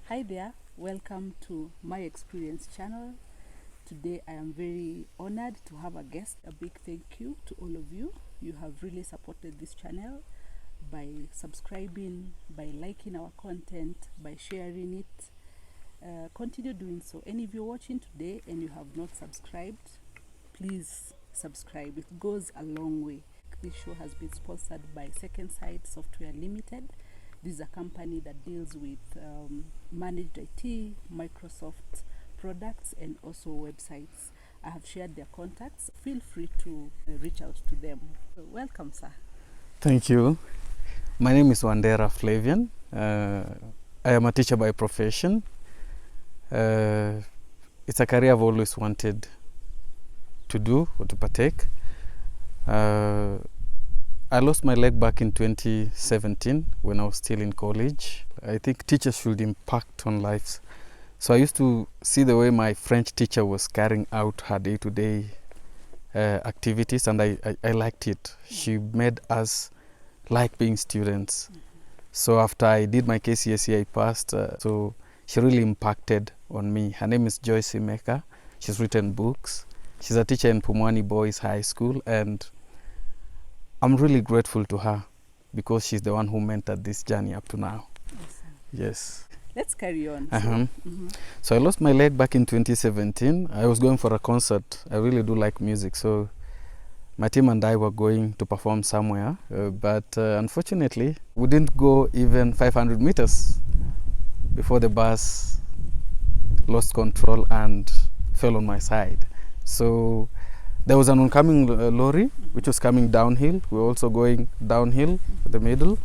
Hi there, welcome to my experience channel. Today I am very honored to have a guest. A big thank you to all of you. You have really supported this channel by subscribing, by liking our content, by sharing it. Continue doing so. And if you're watching today and you have not subscribed, please subscribe. It goes a long way. This show has been sponsored by Second Sight Software Limited. This is a company that deals with managed IT, Microsoft products, and also websites. I have shared their contacts. Feel free to reach out to them. So welcome, sir. Thank you. My name is Wandera Flavian. I am a teacher by profession. It's a career I've always wanted to do or to partake. I lost my leg back in 2017 when I was still in college. I think teachers should impact on lives. So I used to see the way my French teacher was carrying out her day-to-day activities, and I liked it. She made us like being students. So after I did my KCSE, I passed. So she really impacted on me. Her name is Joyce Imeka. She's written books. She's a teacher in Pumwani Boys High School, and I'm really grateful to her because she's the one who mentored this journey up to now. Yes. Let's carry on. So I lost my leg back in 2017. I was going for a concert. I really do like music, so my team and I were going to perform somewhere, but unfortunately we didn't go even 500 meters before the bus lost control and fell on my side. So there was an oncoming lorry which was coming downhill. We were also going downhill the middle,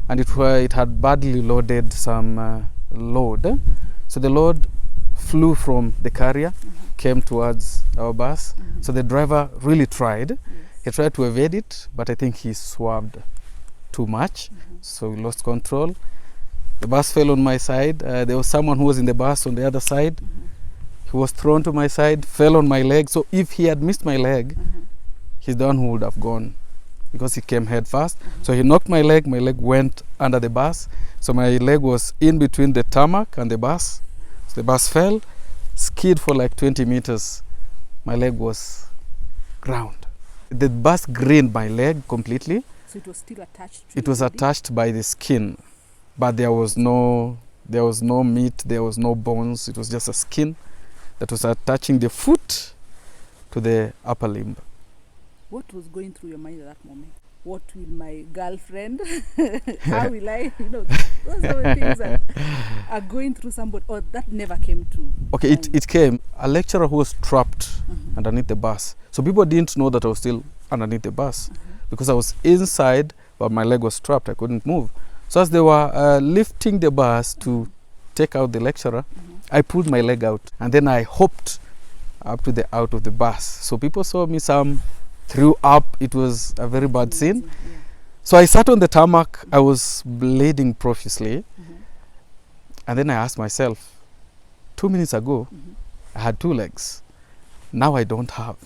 and it had badly loaded some load. So the load flew from the carrier, came towards our bus. So the driver really tried. He tried to evade it, but I think he swerved too much. So we lost control. The bus fell on my side. There was someone who was in the bus on the other side. He was thrown to my side, fell on my leg. So if he had missed my leg, he's the one who would have gone, because he came head first. So he knocked my leg went under the bus. So my leg was in between the tarmac and the bus. So the bus fell, skid for like 20 meters. My leg was ground. The bus grained my leg completely. So it was still attached to It was attached by the skin, but there was no meat, there was no bones. It was just a skin that was attaching the foot to the upper limb. What was going through your mind at that moment? What will my girlfriend, how will I, those are the things that are going through somebody, or that never came to? Okay, it came. A lecturer who was trapped underneath the bus. So people didn't know that I was still underneath the bus because I was inside, but my leg was trapped. I couldn't move. So as they were lifting the bus to take out the lecturer, I pulled my leg out, and then I hopped up to the out of the bus. So people saw me, some threw up. It was a very bad scene. So I sat on the tarmac. I was bleeding profusely. And then I asked myself, 2 minutes ago, I had 2 legs. Now I don't have.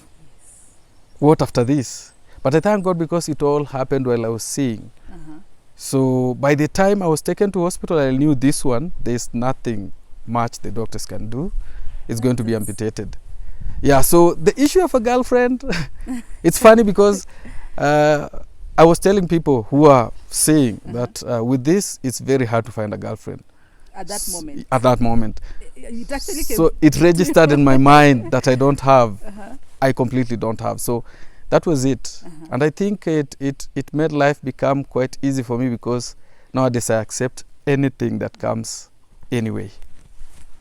What after this? But I thank God because it all happened while I was seeing. So by the time I was taken to hospital, I knew this one, there's nothing much the doctors can do. It's going to be amputated. Yeah, so the issue of a girlfriend, it's funny because I was telling people who are saying that with this, it's very hard to find a girlfriend. At that moment? At that moment. It actually came. So it registered in my mind that I don't have. I completely don't have. So that was it. And I think it made life become quite easy for me because nowadays I accept anything that comes anyway.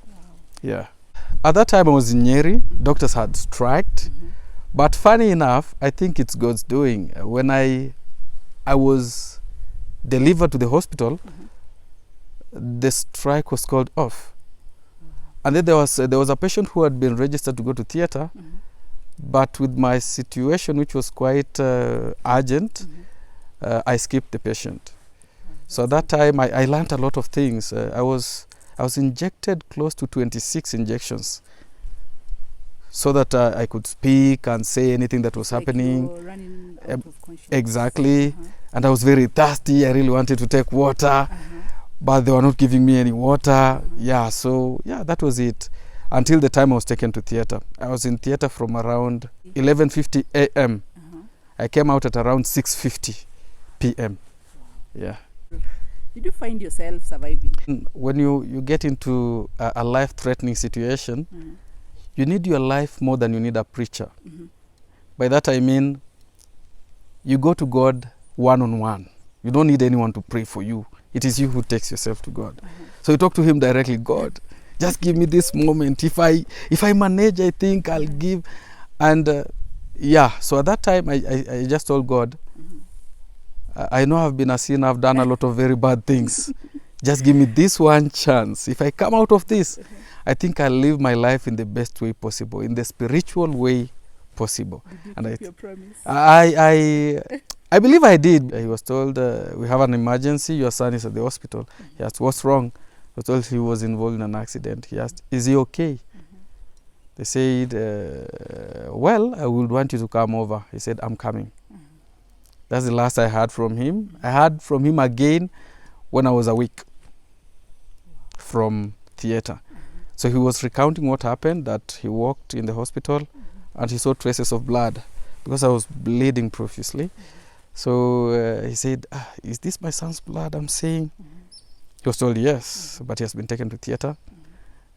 Wow. Yeah. At that time I was in Nyeri. Doctors had striked. But funny enough, I think it's God's doing. When I was delivered to the hospital, the strike was called off. And then there was a patient who had been registered to go to theatre. But with my situation, which was quite urgent, I skipped the patient. So at that time, I learned a lot of things. I was injected close to 26 injections so that I could speak and say anything that was happening. You're running out of consciousness. Exactly. And I was very thirsty. I really wanted to take water. but they were not giving me any water. Yeah, so yeah, that was it. Until the time I was taken to theatre. I was in theatre from around 11:50 a.m. I came out at around 6:50 p.m. Yeah. Did you find yourself surviving? When you get into a life-threatening situation, you need your life more than you need a preacher. By that I mean, you go to God one-on-one. You don't need anyone to pray for you. It is you who takes yourself to God. So you talk to him directly. God, just give me this moment. If I manage, I think I'll give. And yeah, so at that time, I just told God, I know I've been a sinner. I've done a lot of very bad things. Just give me this one chance. If I come out of this, I think I'll live my life in the best way possible, in the spiritual way possible. Did you keep your promise? I believe I did. He was told, we have an emergency, your son is at the hospital. He asked, what's wrong? He was told he was involved in an accident. He asked, is he okay? They said, well, I would want you to come over. He said, I'm coming. That's the last I heard from him. I heard from him again when I was a week from theatre. So he was recounting what happened, that he walked in the hospital and he saw traces of blood because I was bleeding profusely. So he said, is this my son's blood I'm seeing? He was told yes, but he has been taken to theatre.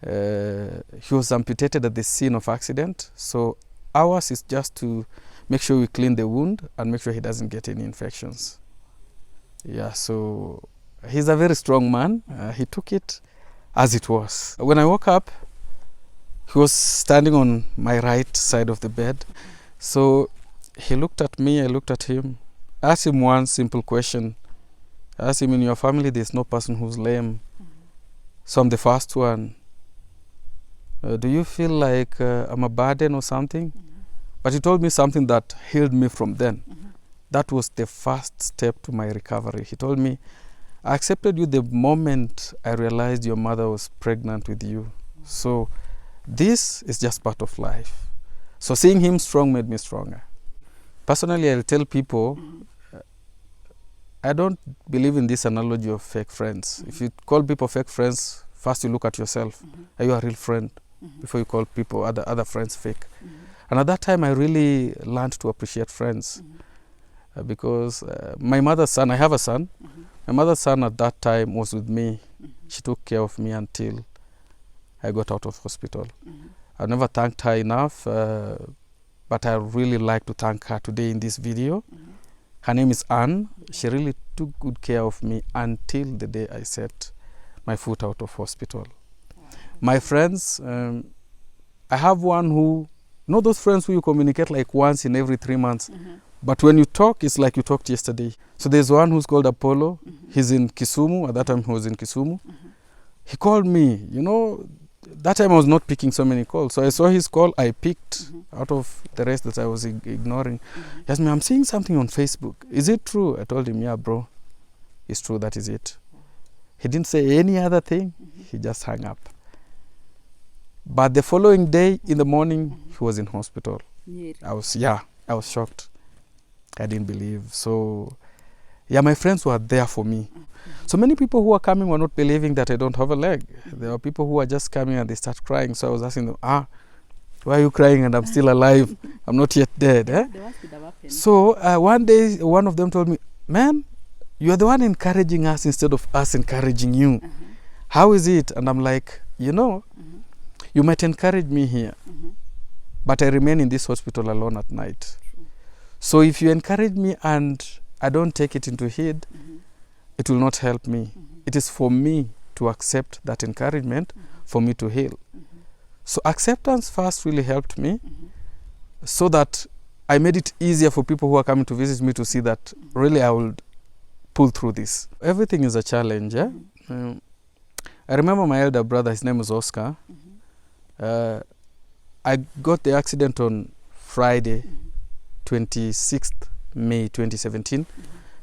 He was amputated at the scene of accident. So ours is just to make sure we clean the wound and make sure he doesn't get any infections. Yeah, so he's a very strong man. He took it as it was. When I woke up, he was standing on my right side of the bed. So he looked at me, I looked at him. I asked him one simple question. I asked him, in your family, there's no person who's lame. So I'm the first one. Do you feel like I'm a burden or something? But he told me something that healed me from then. That was the first step to my recovery. He told me, I accepted you the moment I realized your mother was pregnant with you. So this is just part of life. So seeing him strong made me stronger. Personally, I'll tell people, I don't believe in this analogy of fake friends. If you call people fake friends, first you look at yourself. Are you a real friend? Before you call people, other friends fake. And at that time, I really learned to appreciate friends. Because my mother's son, I have a son. My mother's son at that time was with me. She took care of me until I got out of hospital. I've never thanked her enough, but I really like to thank her today in this video. Her name is Anne. She really took good care of me until the day I set my foot out of hospital. My friends, I have one who, not those friends who you communicate like once in every 3 months, but when you talk, it's like you talked yesterday. So there's one who's called Apollo. He's in Kisumu. At that time, he was in Kisumu. He called me. You know, that time I was not picking so many calls. So I saw his call. I picked out of the rest that I was ignoring. He asked me, I'm seeing something on Facebook. Is it true? I told him, yeah, bro. It's true. That is it. He didn't say any other thing. He just hung up. But the following day in the morning, he was in hospital. I was shocked. I didn't believe. So, yeah, my friends were there for me. So many people who are coming were not believing that I don't have a leg. There were people who are just coming and they start crying. So I was asking them, why are you crying and I'm still alive? I'm not yet dead. Eh? So one day, one of them told me, man, you're the one encouraging us instead of us encouraging you. How is it? And I'm like, you know, you might encourage me here, but I remain in this hospital alone at night. So if you encourage me and I don't take it into heed, it will not help me. It is for me to accept that encouragement, for me to heal. So acceptance first really helped me, so that I made it easier for people who are coming to visit me to see that really I will pull through this. Everything is a challenge. Eh? I remember my elder brother, his name was Oscar. I got the accident on Friday, 26th May 2017.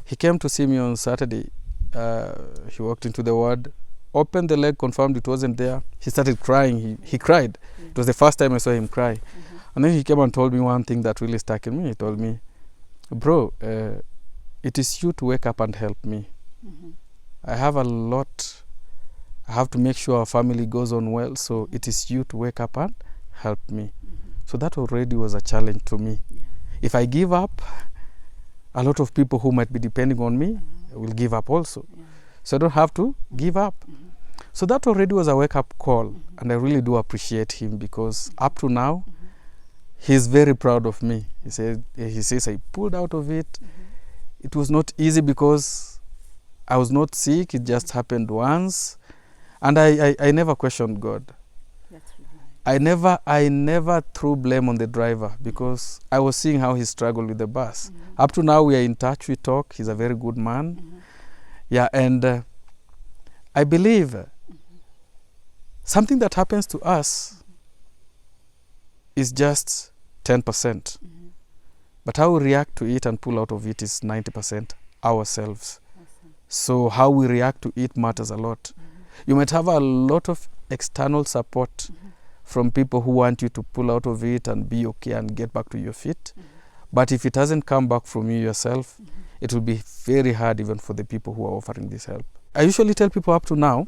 He came to see me on Saturday. He walked into the ward, opened the leg, confirmed it wasn't there. He started crying. He cried. It was the first time I saw him cry. And then he came and told me one thing that really stuck in me. He told me, bro, it is you to wake up and help me. I have a lot. I have to make sure our family goes on well, so it is you to wake up and help me. So that already was a challenge to me. If I give up, a lot of people who might be depending on me will give up also. So I don't have to give up. So that already was a wake-up call, and I really do appreciate him, because up to now, he's very proud of me. He says I pulled out of it. It was not easy because I was not sick. It just happened once, and I never questioned God. That's really nice. I never threw blame on the driver, because I was seeing how he struggled with the bus. Up to now, we are in touch. We talk. He's a very good man. Yeah, and I believe something that happens to us is just 10%. But how we react to it and pull out of it is 90% ourselves. So how we react to it matters a lot. You might have a lot of external support from people who want you to pull out of it and be okay and get back to your feet. But if it hasn't come back from you yourself, it will be very hard even for the people who are offering this help. I usually tell people up to now,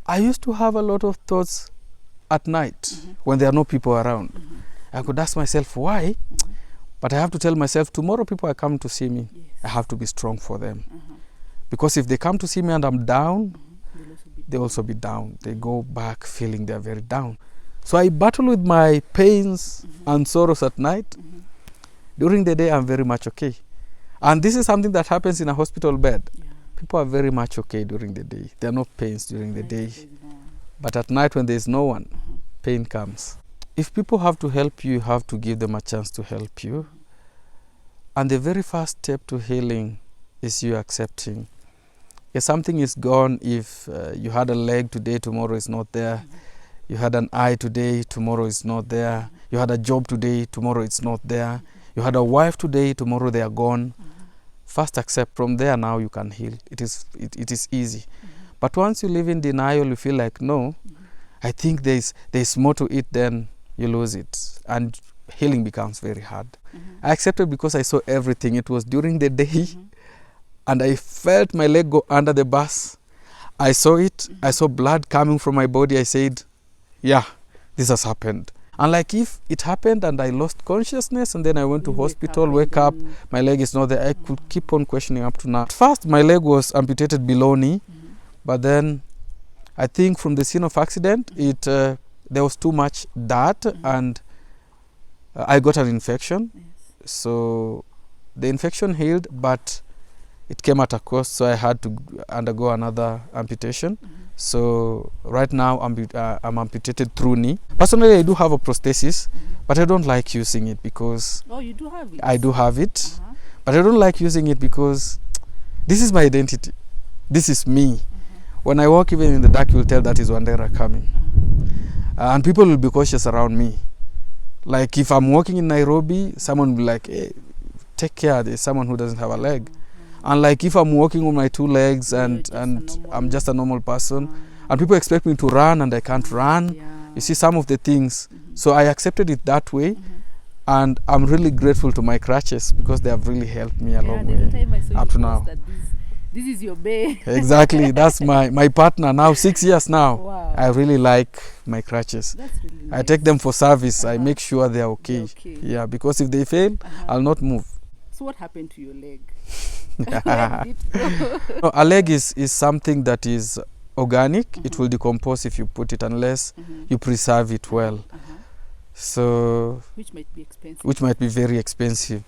I used to have a lot of thoughts at night when there are no people around. I could ask myself why, but I have to tell myself tomorrow people are coming to see me. I have to be strong for them. Because if they come to see me and I'm down, they also be down. They go back feeling they're very down. So I battle with my pains and sorrows at night. During the day, I'm very much okay. And this is something that happens in a hospital bed. People are very much okay during the day. There are no pains during the day. But at night when there's no one, pain comes. If people have to help you, you have to give them a chance to help you. And the very first step to healing is you accepting. If something is gone, if you had a leg today, tomorrow is not there. You had an eye today, tomorrow is not there. You had a job today, tomorrow it's not there. You had a wife today, tomorrow they are gone. First accept. From there now you can heal. It is easy. But once you live in denial, you feel like, no, I think there's more to it, then you lose it. And healing becomes very hard. I accepted because I saw everything. It was during the day and I felt my leg go under the bus. I saw it. I saw blood coming from my body. I said, yeah, this has happened. And like if it happened and I lost consciousness and then I went to hospital, wake up, my leg is not there, I could keep on questioning up to now. At first, my leg was amputated below knee, but then I think from the scene of accident, there was too much dirt and I got an infection. So the infection healed, but it came at a cost, so I had to undergo another amputation. So right now I'm amputated through knee. Personally, I do have a prosthesis, but I don't like using it because... Oh, you do have it? I do have it, but I don't like using it because this is my identity. This is me. When I walk even in the dark, you'll tell that is Wandera coming. And people will be cautious around me. Like if I'm walking in Nairobi, someone will be like, hey, take care, there's someone who doesn't have a leg. And like if I'm walking on my two legs and I'm just a normal person, and people expect me to run and I can't run, you see some of the things. So I accepted it that way, and I'm really grateful to my crutches because they have really helped me a long way up to now. This is your bae. Exactly, that's my partner now, 6 years now. Wow. I really like my crutches. That's really nice. I take them for service. I make sure they're okay. Yeah, because if they fail, I'll not move. So what happened to your leg? No, a leg is something that is organic. It will decompose if you put it unless you preserve it well. So which might be expensive. Which might be very expensive.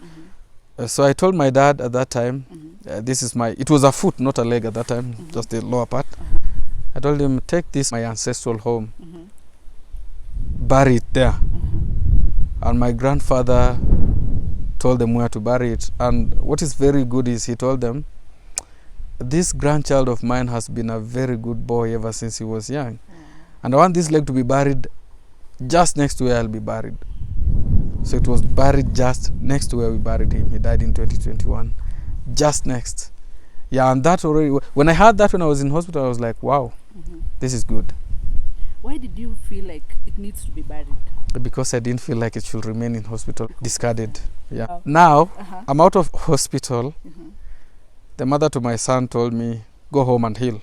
So I told my dad at that time, this is it was a foot, not a leg at that time, just the lower part. I told him, take this my ancestral home, bury it there. And my grandfather told them where to bury it. And what is very good is he told them, this grandchild of mine has been a very good boy ever since he was young. And I want this leg to be buried just next to where I'll be buried. So it was buried just next to where we buried him. He died in 2021. Just next. Yeah, and that already, when I heard that when I was in hospital, I was like, wow, this is good. Why did you feel like it needs to be buried? Because I didn't feel like it should remain in hospital, discarded. Yeah. Now, I'm out of hospital. The mother to my son told me, go home and heal.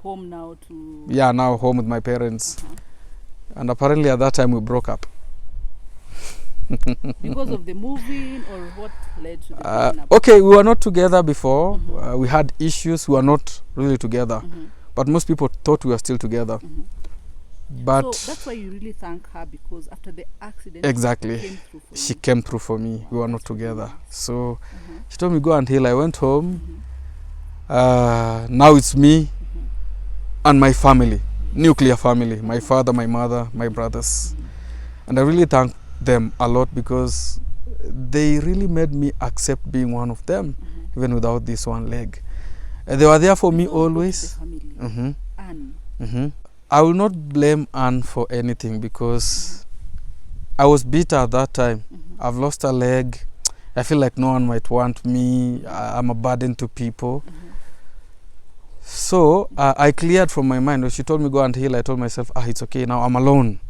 Home now to... Yeah, now home with my parents. And apparently at that time we broke up. Because of the moving, or what led to the breaking up? Okay, we were not together before. We had issues. We were not really together. But most people thought we were still together. But so that's why you really thank her, because after the accident, exactly, she came through for me. We were not together. So she told me, go and heal. I went home. Now it's me and my family, nuclear family, my father, my mother, my brothers. And I really thank them a lot, because they really made me accept being one of them, even without this one leg. They were there for me always. I will not blame Anne for anything, because I was bitter at that time. I've lost a leg. I feel like no one might want me. I'm a burden to people. So I cleared from my mind. When she told me go and heal, I told myself, it's okay, now I'm alone.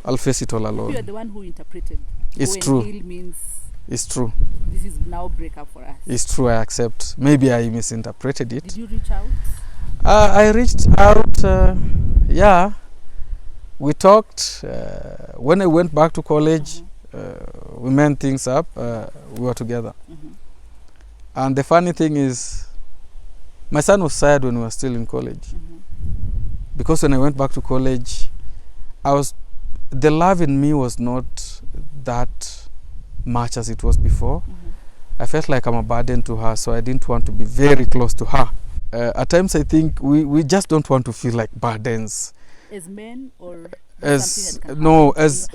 I'll face it all alone. You are the one who interpreted. It's when true. Heal means it's true. This is now breakup for us. It's true, I accept. Maybe I misinterpreted it. Did you reach out? I reached out, yeah. We talked. When I went back to college, we manned things up. We were together. And the funny thing is, my son was sad when we were still in college. Because when I went back to college, the love in me was not that much as it was before. I felt like I'm a burden to her, so I didn't want to be very close to her. At times I think we just don't want to feel like burdens. As men, or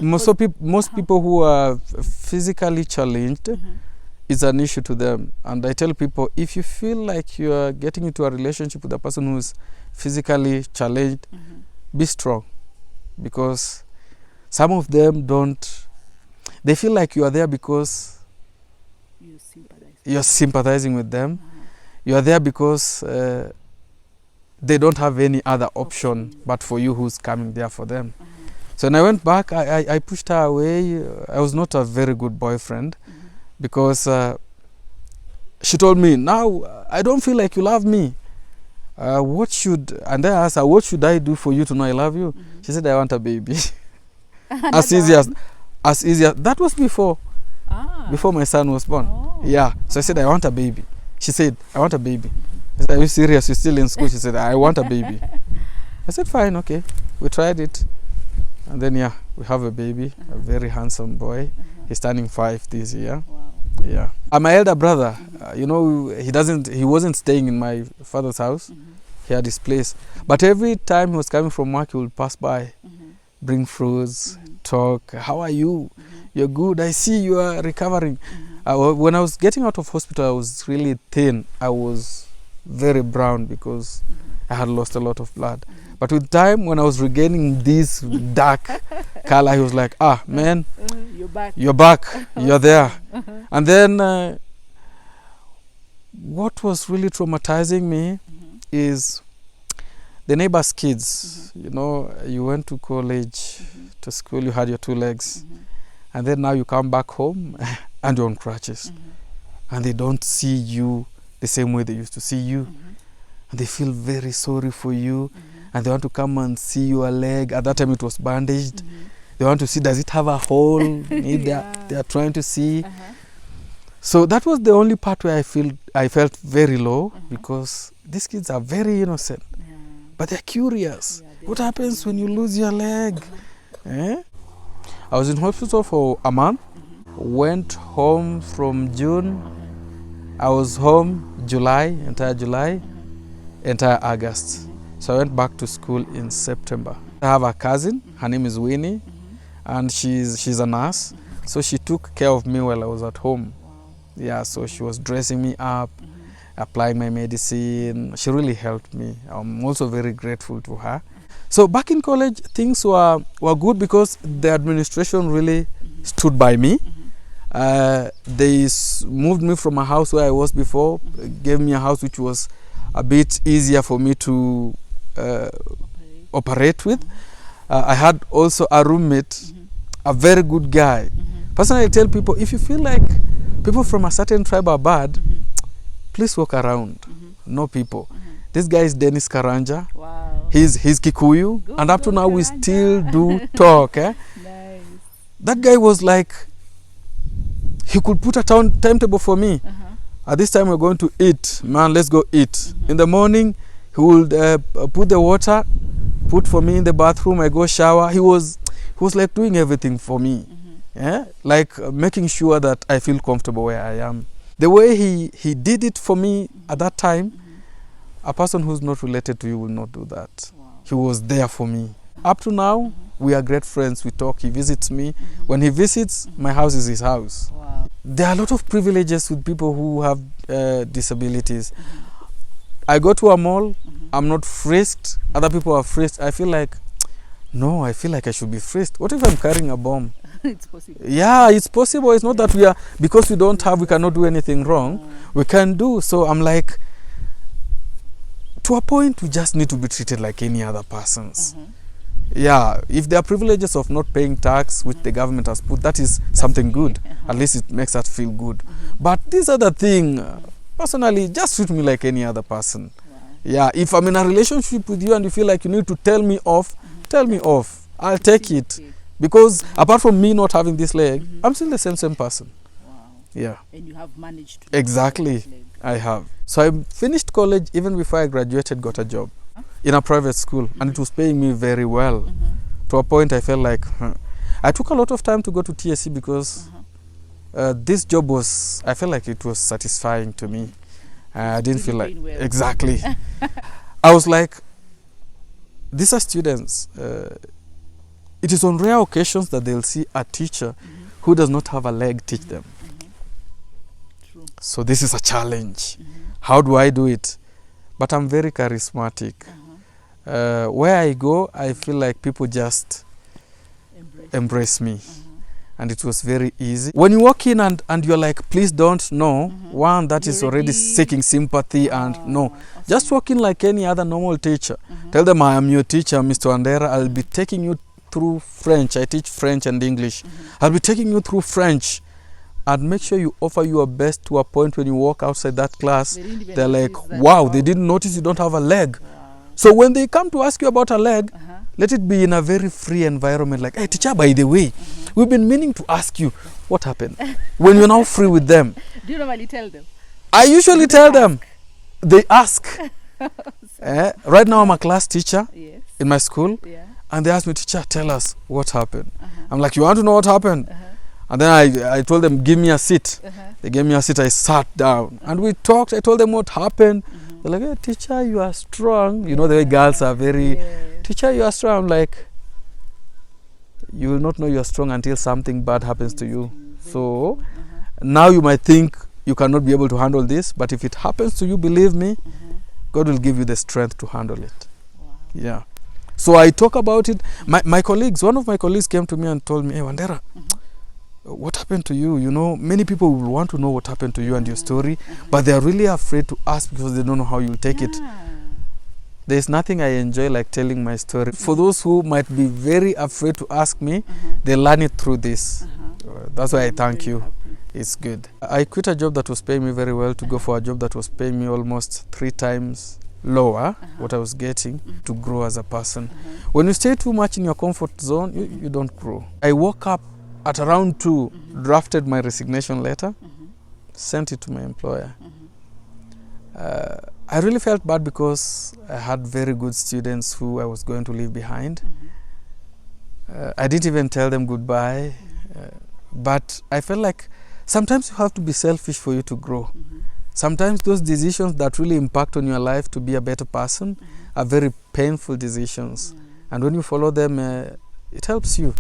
most people who are physically challenged, it's an issue to them. And I tell people, if you feel like you are getting into a relationship with a person who is physically challenged, be strong, because some of them don't. They feel like you are there because you're sympathizing with them. You are there because they don't have any other option but for you who's coming there for them. So when I went back, I pushed her away. I was not a very good boyfriend, because she told me, now I don't feel like you love me. And I asked her, what should I do for you to know I love you? She said, I want a baby. as easy as that was before my son was born. Yeah. So I said, I want a baby. She said, I want a baby. I said, are you serious? You're still in school? She said, I want a baby. I said, fine, okay. We tried it. And then, yeah, we have a baby, a very handsome boy. He's turning 5 this year. Wow. Yeah. And my elder brother, he wasn't staying in my father's house. He had his place. But every time he was coming from work, he would pass by, bring fruits, talk. How are you? You're good. I see you are recovering. When I was getting out of hospital, I was really thin. I was very brown because I had lost a lot of blood. But with time, when I was regaining this dark color, he was like, man, you're back, you're there. And then what was really traumatizing me is the neighbor's kids. You went to college, to school, you had your 2 legs. And then now you come back home and you're on crutches. And they don't see you the same way they used to see you. And they feel very sorry for you. And they want to come and see your leg. At that time it was bandaged. They want to see, does it have a hole? They are trying to see. So that was the only part where I felt very low, because these kids are very innocent. But they're curious. What happens when you lose your leg? I was in hospital for a month. Went home from June. I was home entire July, entire August. So I went back to school in September. I have a cousin, her name is Winnie, and she's a nurse. So she took care of me while I was at home. Yeah, so she was dressing me up, applying my medicine. She really helped me. I'm also very grateful to her. So back in college, things were good, because the administration really stood by me. They moved me from a house where I was before, gave me a house which was a bit easier for me to operate with. I had also a roommate, a very good guy. Personally, I tell people, if you feel like people from a certain tribe are bad, please walk around, know people. This guy is Dennis Karanja. Wow. He's Kikuyu. Good, and up to good, now, we Karanja. still do talk. Nice. That guy was like, he could put a timetable for me. At this time, we're going to eat. Man, let's go eat. In the morning, he would put the water, put for me in the bathroom. I go shower. He was like doing everything for me. Like making sure that I feel comfortable where I am. The way he did it for me at that time, a person who's not related to you will not do that. Wow. He was there for me. Up to now, we are great friends. We talk. He visits me. When he visits, my house is his house. Wow. There are a lot of privileges with people who have disabilities. I go to a mall, I'm not frisked. Other people are frisked. I feel like, no, I feel like I should be frisked. What if I'm carrying a bomb? It's possible. Yeah, it's possible. It's not that we are, because we don't have, we cannot do anything wrong. We can do. So I'm like, to a point, we just need to be treated like any other persons. Yeah, if there are privileges of not paying tax, which the government has put, that is something good. At least it makes us feel good. But this other thing, personally, just treat me like any other person. Yeah, if I'm in a relationship with you and you feel like you need to tell me off, tell me off. I'll take it. Because apart from me not having this leg, I'm still the same person. Wow. Yeah. And you have managed to. Exactly. I have. So I finished college, even before I graduated, got a job in a private school, and it was paying me very well. To a point I felt like, I took a lot of time to go to TSC because this job was, I felt like it was satisfying to me. I didn't feel like, well. exactly. I was like, these are students. It is on rare occasions that they'll see a teacher who does not have a leg teach them. True. So this is a challenge. How do I do it? But I'm very charismatic. Where I go, I feel like people just embrace me. And it was very easy. When you walk in and you're like, please don't, no. One, that is already seeking sympathy and no. Just walk in like any other normal teacher. Tell them, I am your teacher, Mr. Wandera. I'll be taking you through French. I teach French and English. I'll be taking you through French. And make sure you offer your best to a point when you walk outside that class, they're like, wow, they didn't notice you don't have a leg. So when they come to ask you about a leg, let it be in a very free environment, like, hey, teacher, by the way, we've been meaning to ask you what happened. When you're now free with them. Do you normally tell them? I usually tell them. They ask. Right now I'm a class teacher in my school, and they ask me, teacher, tell us what happened. I'm like, you want to know what happened? And then I told them, give me a seat. They gave me a seat. I sat down. And we talked. I told them what happened. They're like, hey, teacher, you are strong. You know, the way girls are very, teacher, you are strong. I'm like, you will not know you are strong until something bad happens to you. So now you might think you cannot be able to handle this. But if it happens to you, believe me, God will give you the strength to handle it. Yeah. So I talk about it. My colleagues, one of my colleagues came to me and told me, hey, Wandera, what happened to you? You know, many people will want to know what happened to you and your story, but they are really afraid to ask because they don't know how you'll take it. There's nothing I enjoy like telling my story. For those who might be very afraid to ask me, they learn it through this. That's why I thank you. It's good. I quit a job that was paying me very well to go for a job that was paying me almost 3 times lower what I was getting to grow as a person. When you stay too much in your comfort zone, you don't grow. I woke up at around 2, drafted my resignation letter, sent it to my employer. I really felt bad because I had very good students who I was going to leave behind. I didn't even tell them goodbye, but I felt like sometimes you have to be selfish for you to grow. Sometimes those decisions that really impact on your life to be a better person are very painful decisions. And when you follow them, it helps you.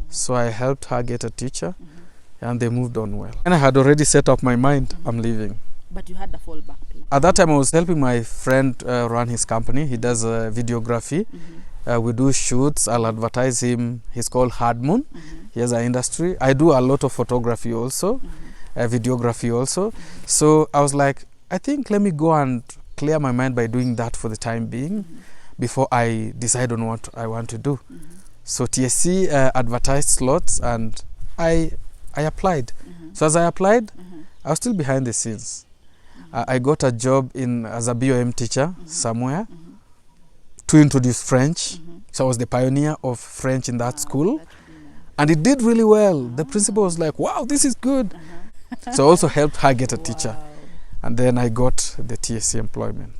So I helped her get a teacher, and they moved on well. And I had already set up my mind, I'm leaving. But you had the fallback plan. At that time, I was helping my friend run his company. He does videography. We do shoots. I'll advertise him. He's called Hardmoon. He has an industry. I do a lot of photography also, videography also. So I was like, I think let me go and clear my mind by doing that for the time being before I decide on what I want to do. So TSC advertised slots, and I applied. So as I applied, I was still behind the scenes. I got a job as a BOM teacher somewhere to introduce French. So I was the pioneer of French in that school. And it did really well. The principal was like, wow, this is good. So I also helped her get a teacher. And then I got the TSC employment.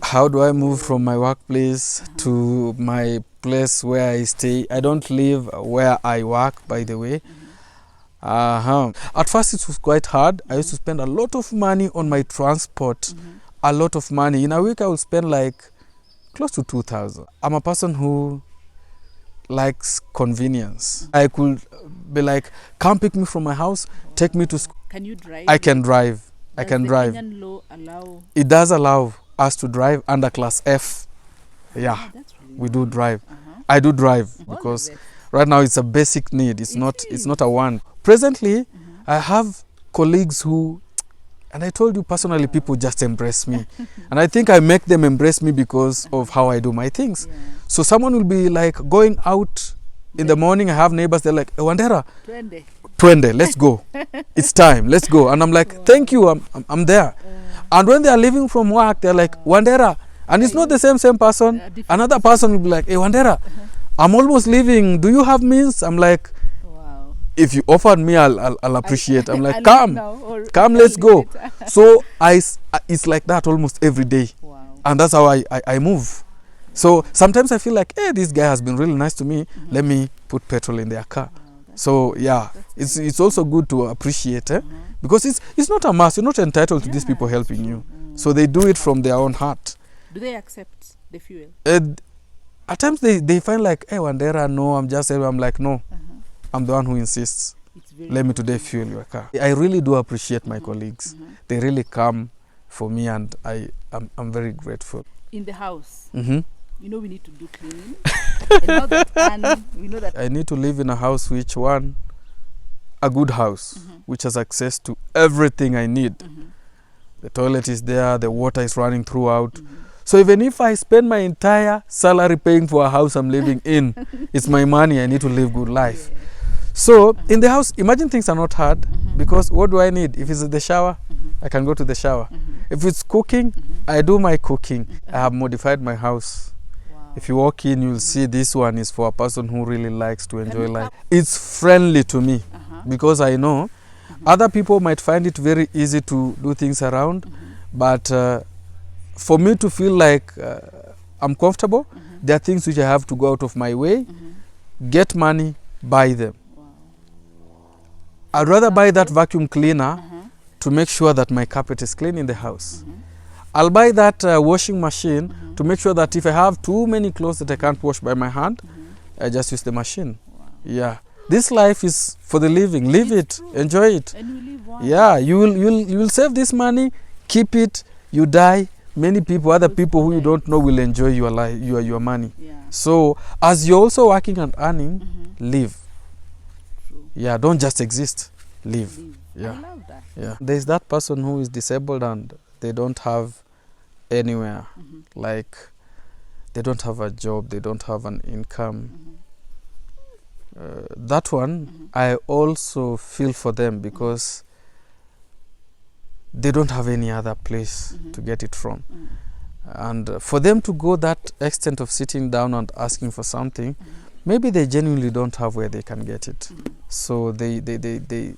How do I move from my workplace to my place where I stay? I don't live where I work, by the way. At first it was quite hard. I used to spend a lot of money on my transport. A lot of money. In a week I would spend like close to 2,000. I'm a person who likes convenience. I could be like, come pick me from my house, take me to school. Can you drive? I can drive. I can drive. Does the Kenyan law allow? It does allow us to drive under class F. Yeah, That's really we do drive. I do drive because right now it's a basic need. It's not a want. Presently, I have colleagues who, and I told you personally, people just embrace me. And I think I make them embrace me because of how I do my things. So someone will be like going out in the morning. I have neighbors, they're like, Wandera, Twende, let's go. It's time, let's go. And I'm like, thank you, I'm there. And when they are leaving from work, they're like, Wandera. And it's not the same person. Another person will be like, hey, Wandera, I'm almost leaving. Do you have means? I'm like, if you offered me, I'll appreciate. I'm like, come, let's go. So it's like that almost every day. And that's how I move. So sometimes I feel like, hey, this guy has been really nice to me. Let me put petrol in their car. So yeah, it's also good to appreciate, because it's not a must. You're not entitled to these people helping you. So they do it from their own heart. Do they accept the fuel? At times they find like, hey, Wandera, no, I'm like, no, I'm the one who insists. Let me today fuel your car. I really do appreciate my colleagues. They really come for me, and I'm very grateful. In the house, you know we need to do cleaning. And now that we know that I need to live in a house a good house, which has access to everything I need. The toilet is there, the water is running throughout. So even if I spend my entire salary paying for a house I'm living in, it's my money, I need to live good life. So in the house, imagine things are not hard, because what do I need? If it's the shower, I can go to the shower. If it's cooking, I do my cooking. I have modified my house. If you walk in, you'll see this one is for a person who really likes to enjoy life. It's friendly to me, because I know other people might find it very easy to do things around, but for me to feel like I'm comfortable, there are things which I have to go out of my way, get money, buy them. I'd rather buy that vacuum cleaner to make sure that my carpet is clean in the house. I'll buy that washing machine to make sure that if I have too many clothes that I can't wash by my hand, I just use the machine. Yeah. This life is for the living. Live it. Enjoy it. And you live one. Yeah. You will save this money, keep it, you die. Many people, other people who you don't know, will enjoy your life, your money. So as you're also working and earning, live. Yeah, don't just exist. Live. Yeah. I love that. Yeah. There's that person who is disabled and they don't have anywhere. Like they don't have a job, they don't have an income. That one, I also feel for them, because they don't have any other place to get it from. And for them to go that extent of sitting down and asking for something, maybe they genuinely don't have where they can get it. So they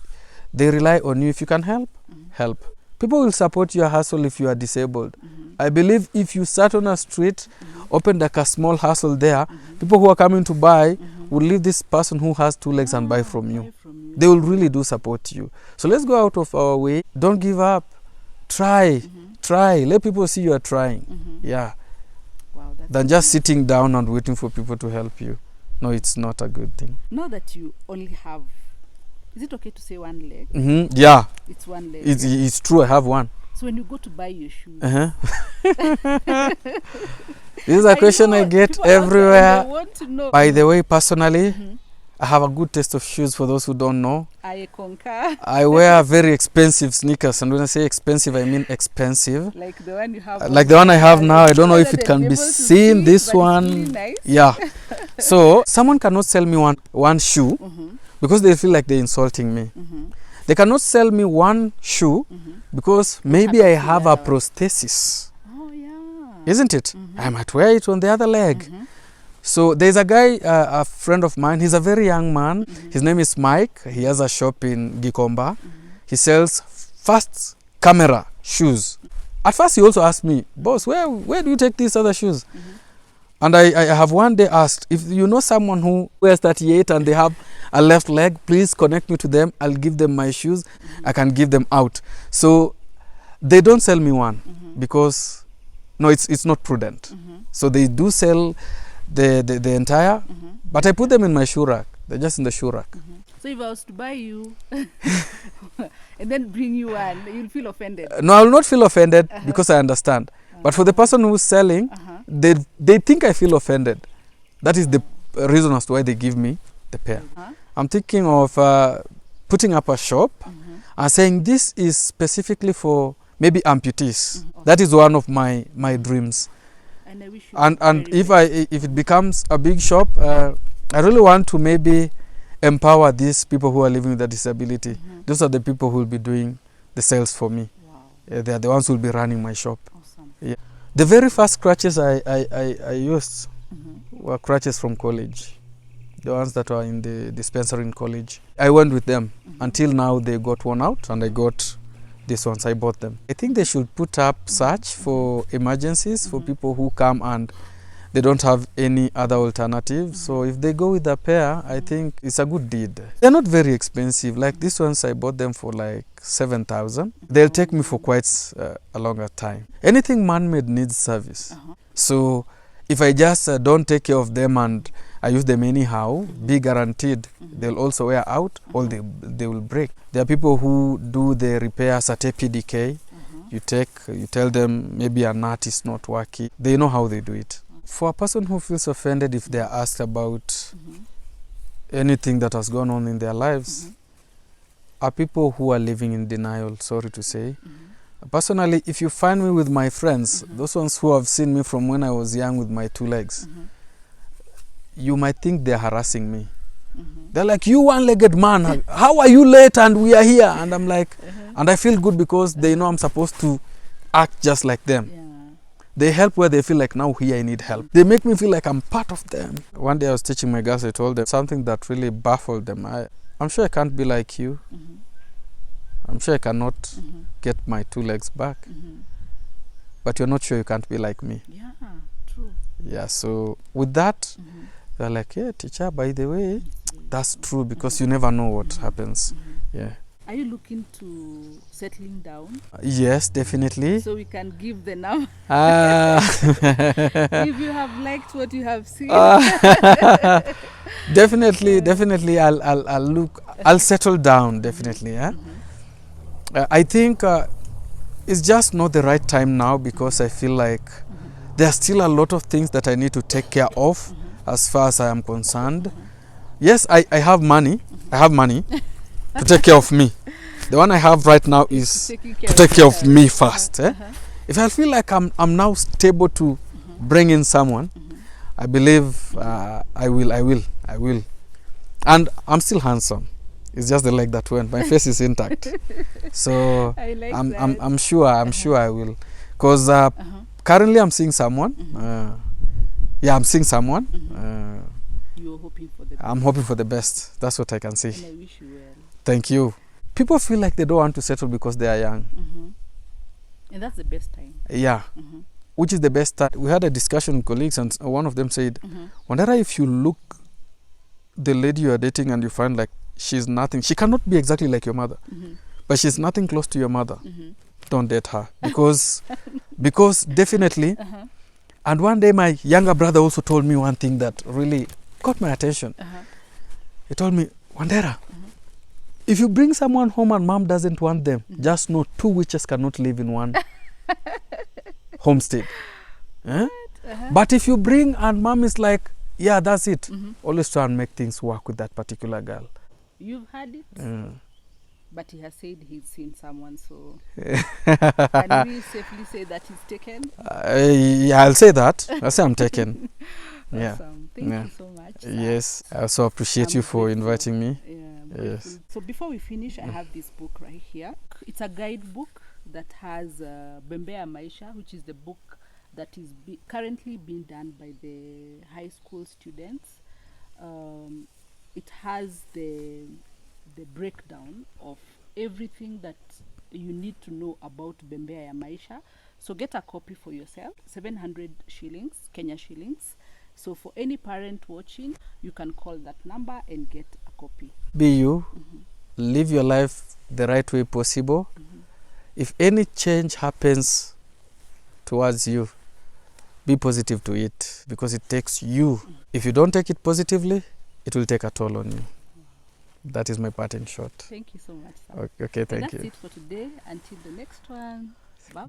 rely on you. If you can help, help. People will support your hustle if you are disabled. I believe if you sat on a street, opened like a small hustle there, people who are coming to buy will leave this person who has two legs and buy from you. They will really do support you. So let's go out of our way. Don't give up. Try. Try. Let people see you are trying. Yeah. Wow, than just sitting down and waiting for people to help you. No, it's not a good thing. Now that you only have, is it okay to say one leg? Yeah. It's one leg. It's true, I have one. So when you go to buy your shoes. This is a question I get everywhere. I want to know. By the way, personally, I have a good taste of shoes. For those who don't know, I concur. I wear very expensive sneakers, and when I say expensive, I mean expensive. Like the one you have. Like the one I have now. I don't know if it can be seen. This one, really nice. Yeah. So someone cannot sell me one shoe because they feel like they're insulting me. They cannot sell me one shoe because maybe I have a prosthesis. Oh, yeah. Isn't it? I might wear it on the other leg. So there's a guy, a friend of mine. He's a very young man. His name is Mike. He has a shop in Gikomba. He sells fast camera shoes. At first, he also asked me, boss, where do you take these other shoes? And I have one day asked, if you know someone who wears 38 and they have a left leg, please connect me to them. I'll give them my shoes. I can give them out. So they don't sell me one because, no, it's not prudent. So they do sell the entire, but I put them in my shoe rack. They're just in the shoe rack. So if I was to buy you and then bring you one, you'll feel offended? No, I will not feel offended because I understand. But for the person who's selling, they think I feel offended. That is the reason as to why they give me the pair. I'm thinking of putting up a shop and saying this is specifically for maybe amputees. That is one of my dreams. And I wish you And if it becomes a big shop, I really want to maybe empower these people who are living with a disability. Those are the people who will be doing the sales for me. Wow. They are the ones who will be running my shop. Awesome. Yeah. The very first crutches I used were crutches from college. The ones that were in the dispensary in college. I went with them until now they got worn out and I got these ones. I bought them. I think they should put up search for emergencies for people who come and they don't have any other alternative. So if they go with a pair, I think it's a good deed. They're not very expensive. Like these ones, I bought them for like 7,000. They'll take me for quite a longer time. Anything man-made needs service. So if I just don't take care of them and I use them anyhow, be guaranteed they'll also wear out or they will break. There are people who do the repairs at APDK. You tell them maybe a nut is not working. They know how they do it. For a person who feels offended if they are asked about anything that has gone on in their lives, are people who are living in denial, sorry to say. Personally, if you find me with my friends, those ones who have seen me from when I was young with my 2 legs, you might think they're harassing me. They're like, you one-legged man, how are you late and we are here? And I'm like, and I feel good because they know I'm supposed to act just like them. They help where they feel like now here I need help. They make me feel like I'm part of them. One day I was teaching my girls, I told them something that really baffled them. I'm sure I can't be like you. I'm sure I cannot get my 2 legs back. But you're not sure you can't be like me. Yeah, true. Yeah, so with that, they're like, yeah, teacher, by the way, that's true because you never know what happens. Yeah. Are you looking to settling down? Yes, definitely. So we can give the number. If you have liked what you have seen. Definitely, I'll look. I'll settle down. Definitely, yeah. I think it's just not the right time now because I feel like there are still a lot of things that I need to take care of as far as I am concerned. Yes, I have money. I have money to take care of me. The one I have right now is to take care of me first. If I feel like I'm now stable to bring in someone, I believe I will. And I'm still handsome. It's just the leg that went. My face is intact. So I like I'm sure I will. Because currently I'm seeing someone. I'm seeing someone. You're hoping for the best. I'm hoping for the best. That's what I can say. And I wish you well. Thank you. People feel like they don't want to settle because they are young. And that's the best time. Yeah. Which is the best time. We had a discussion with colleagues and one of them said, Wandera, if you look the lady you are dating and you find like she's nothing, she cannot be exactly like your mother, but she's nothing close to your mother, don't date her. Because definitely, and one day my younger brother also told me one thing that really caught my attention. He told me, Wandera, if you bring someone home and mom doesn't want them, just know 2 witches cannot live in one homestead. But if you bring and mom is like, yeah, that's it, always try and make things work with that particular girl. You've had it, but he has said he's seen someone, so can we safely say that he's taken? Yeah, I'll say that. I'll say I'm taken. Awesome. Thank you so much. Yes, I also appreciate you for inviting me. Yeah, Yes. So before we finish, I have this book right here. It's a guidebook that has Bembea Maisha, which is the book that is currently being done by the high school students. It has the breakdown of everything that you need to know about Bembea ya Maisha. So get a copy for yourself, 700 shillings, Kenya shillings. So for any parent watching, you can call that number and get a copy. Be you, live your life the right way possible. If any change happens towards you, be positive to it, because it takes you. If you don't take it positively, it will take a toll on you. That is my parting shot. Thank you so much, sir. Okay, thank That's you. it for today. Until the next one.